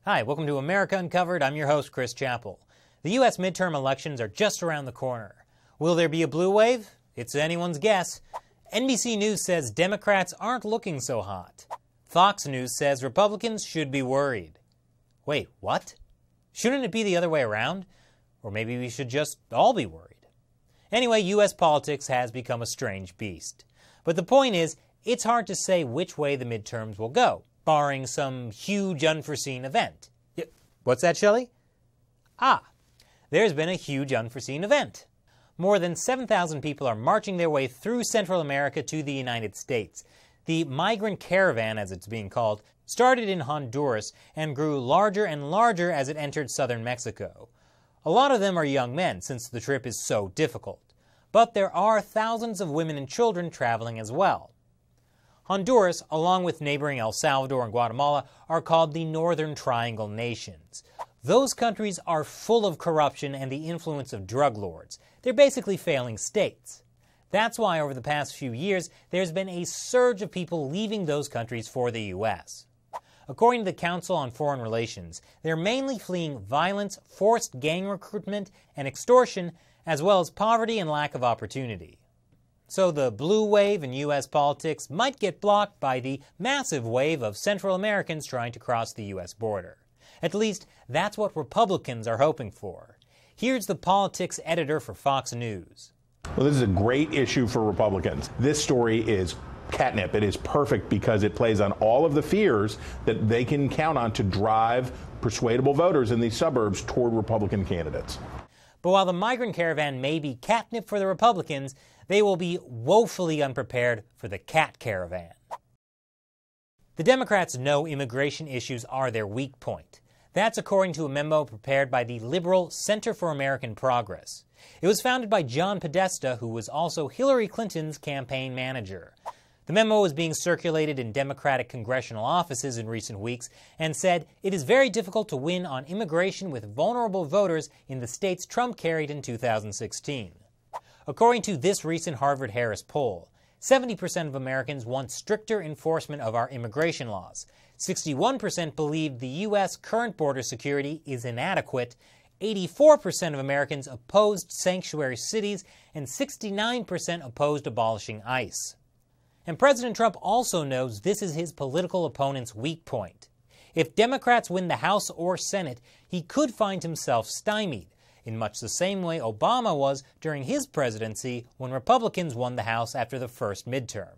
Hi, welcome to America Uncovered. I'm your host, Chris Chappell. The U.S. midterm elections are just around the corner. Will there be a blue wave? It's anyone's guess. NBC News says Democrats aren't looking so hot. Fox News says Republicans should be worried. Wait, what? Shouldn't it be the other way around? Or maybe we should just all be worried. Anyway, U.S. politics has become a strange beast. But the point is, it's hard to say which way the midterms will go, barring some huge unforeseen event. What's that, Shelley? There's been a huge unforeseen event. More than 7,000 people are marching their way through Central America to the United States. The Migrant Caravan, as it's being called, started in Honduras and grew larger and larger as it entered southern Mexico. A lot of them are young men, since the trip is so difficult. But there are thousands of women and children traveling as well. Honduras, along with neighboring El Salvador and Guatemala, are called the Northern Triangle nations. Those countries are full of corruption and the influence of drug lords. They're basically failing states. That's why over the past few years, there's been a surge of people leaving those countries for the U.S. According to the Council on Foreign Relations, they're mainly fleeing violence, forced gang recruitment, and extortion, as well as poverty and lack of opportunity. So the blue wave in U.S. politics might get blocked by the massive wave of Central Americans trying to cross the U.S. border. At least, that's what Republicans are hoping for. Here's the politics editor for Fox News. Well, this is a great issue for Republicans. This story is catnip. It is perfect because it plays on all of the fears that they can count on to drive persuadable voters in these suburbs toward Republican candidates. But while the Migrant Caravan may be catnip for the Republicans, they will be woefully unprepared for the Cat Caravan. The Democrats know immigration issues are their weak point. That's according to a memo prepared by the liberal Center for American Progress. It was founded by John Podesta, who was also Hillary Clinton's campaign manager. The memo was being circulated in Democratic congressional offices in recent weeks and said it is very difficult to win on immigration with vulnerable voters in the states Trump carried in 2016. According to this recent Harvard-Harris poll, 70% of Americans want stricter enforcement of our immigration laws. 61% believe the U.S. current border security is inadequate. 84% of Americans opposed sanctuary cities, and 69% opposed abolishing ICE. And President Trump also knows this is his political opponent's weak point. If Democrats win the House or Senate, he could find himself stymied, in much the same way Obama was during his presidency when Republicans won the House after the first midterm.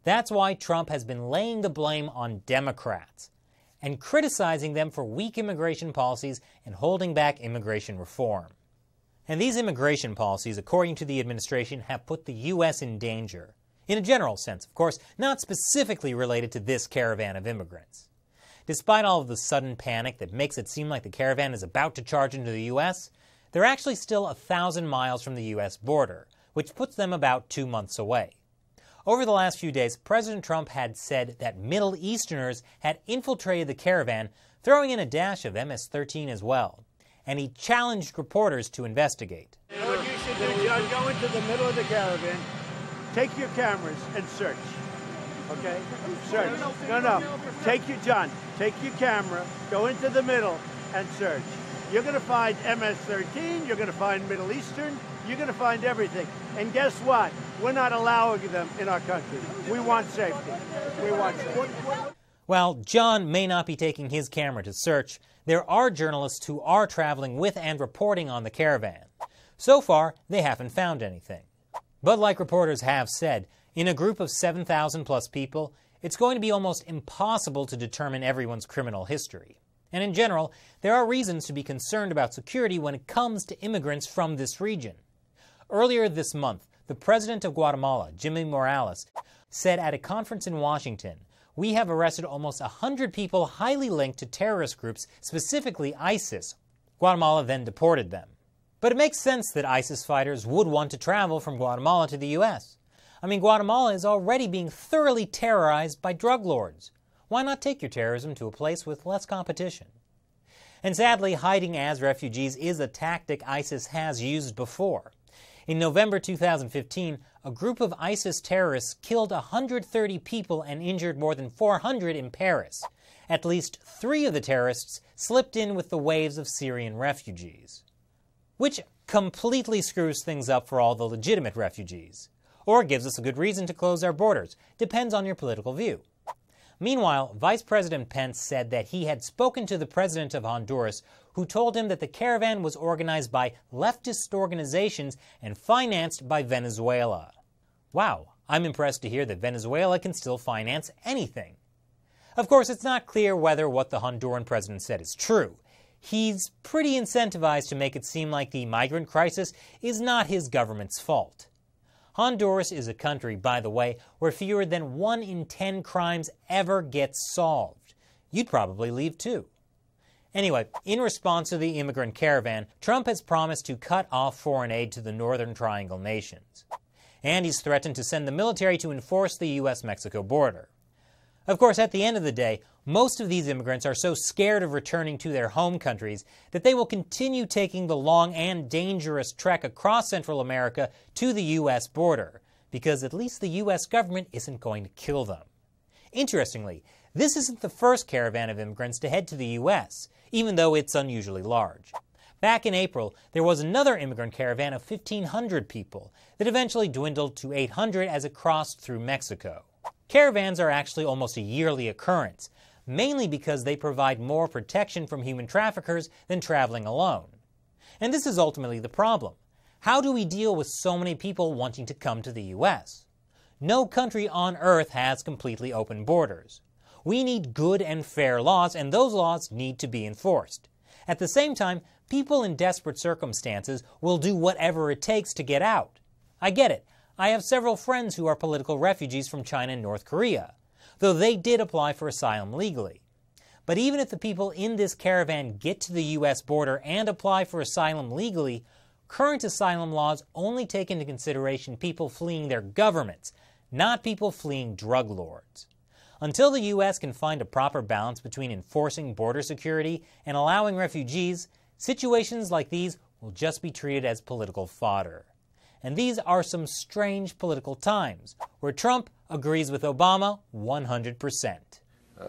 That's why Trump has been laying the blame on Democrats and criticizing them for weak immigration policies and holding back immigration reform. And these immigration policies, according to the administration, have put the U.S. in danger. In a general sense, of course, not specifically related to this caravan of immigrants. Despite all of the sudden panic that makes it seem like the caravan is about to charge into the U.S., they're actually still 1,000 miles from the U.S. border, which puts them about 2 months away. Over the last few days, President Trump had said that Middle Easterners had infiltrated the caravan, throwing in a dash of MS-13 as well. And he challenged reporters to investigate. What you should do, John, go into the middle of the caravan, take your cameras and search. Okay? Search. No. Take your camera, go into the middle and search. You're going to find MS-13, you're going to find Middle Eastern, you're going to find everything. And guess what? We're not allowing them in our country. We want safety. We want safety. While John may not be taking his camera to search, there are journalists who are traveling with and reporting on the caravan. So far, they haven't found anything. But like reporters have said, in a group of 7,000 plus people, it's going to be almost impossible to determine everyone's criminal history. And in general, there are reasons to be concerned about security when it comes to immigrants from this region. Earlier this month, the president of Guatemala, Jimmy Morales, said at a conference in Washington, "We have arrested almost 100 people highly linked to terrorist groups, specifically ISIS." Guatemala then deported them. But it makes sense that ISIS fighters would want to travel from Guatemala to the U.S. I mean, Guatemala is already being thoroughly terrorized by drug lords. Why not take your terrorism to a place with less competition? And sadly, hiding as refugees is a tactic ISIS has used before. In November 2015, a group of ISIS terrorists killed 130 people and injured more than 400 in Paris. at least 3 of the terrorists slipped in with the waves of Syrian refugees. Which completely screws things up for all the legitimate refugees. Or gives us a good reason to close our borders. Depends on your political view. Meanwhile, Vice President Pence said that he had spoken to the president of Honduras, who told him that the caravan was organized by leftist organizations and financed by Venezuela. Wow, I'm impressed to hear that Venezuela can still finance anything. Of course, it's not clear whether what the Honduran president said is true. He's pretty incentivized to make it seem like the migrant crisis is not his government's fault. Honduras is a country, by the way, where fewer than 1 in 10 crimes ever gets solved. You'd probably leave too. Anyway, in response to the immigrant caravan, Trump has promised to cut off foreign aid to the Northern Triangle nations. And he's threatened to send the military to enforce the U.S.-Mexico border. Of course, at the end of the day, most of these immigrants are so scared of returning to their home countries that they will continue taking the long and dangerous trek across Central America to the U.S. border, because at least the U.S. government isn't going to kill them. Interestingly, this isn't the first caravan of immigrants to head to the U.S., even though it's unusually large. Back in April, there was another immigrant caravan of 1,500 people that eventually dwindled to 800 as it crossed through Mexico. Caravans are actually almost a yearly occurrence, mainly because they provide more protection from human traffickers than traveling alone. And this is ultimately the problem. How do we deal with so many people wanting to come to the U.S.? No country on earth has completely open borders. We need good and fair laws, and those laws need to be enforced. At the same time, people in desperate circumstances will do whatever it takes to get out. I get it. I have several friends who are political refugees from China and North Korea, though they did apply for asylum legally. But even if the people in this caravan get to the U.S. border and apply for asylum legally, current asylum laws only take into consideration people fleeing their governments, not people fleeing drug lords. Until the U.S. can find a proper balance between enforcing border security and allowing refugees, situations like these will just be treated as political fodder. And these are some strange political times, where Trump agrees with Obama 100%.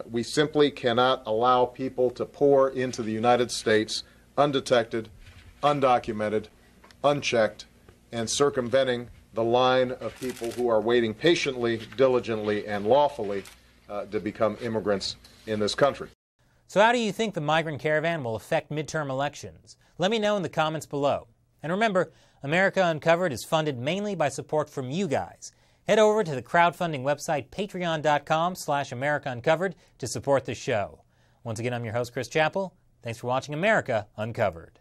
We simply cannot allow people to pour into the United States undetected, undocumented, unchecked, and circumventing the line of people who are waiting patiently, diligently, and lawfully to become immigrants in this country. So how do you think the migrant caravan will affect midterm elections? Let me know in the comments below. And remember, America Uncovered is funded mainly by support from you guys. Head over to the crowdfunding website patreon.com/AmericaUncovered to support the show. Once again, I'm your host, Chris Chappell. Thanks for watching America Uncovered.